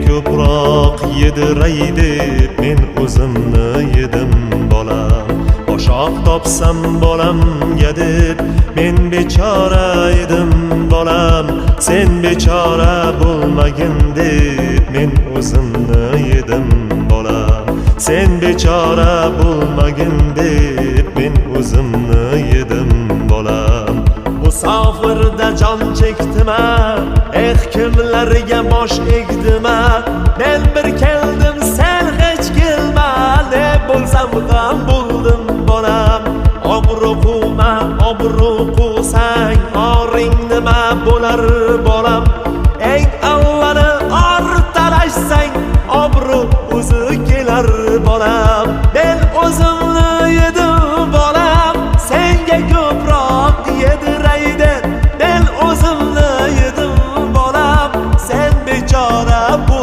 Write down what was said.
ko'proq yediray deb men o'zimni yedim bolam. Boshoq topsam bolamga deb men bechora edim bolam. Sen bechora bo'lmagin deb men o'zimni yedim bolam. Sen bechora bo'lmagin deb men o'zimni yedim bolam. Musofirda jon chekdima, kimlarga bosh egdima. Men bir keldim, sen hech kelma, ne bo'lsam ham bo'ldim bolam. Obro' quvma, obro' quvsang oring nima bo'lar bolam.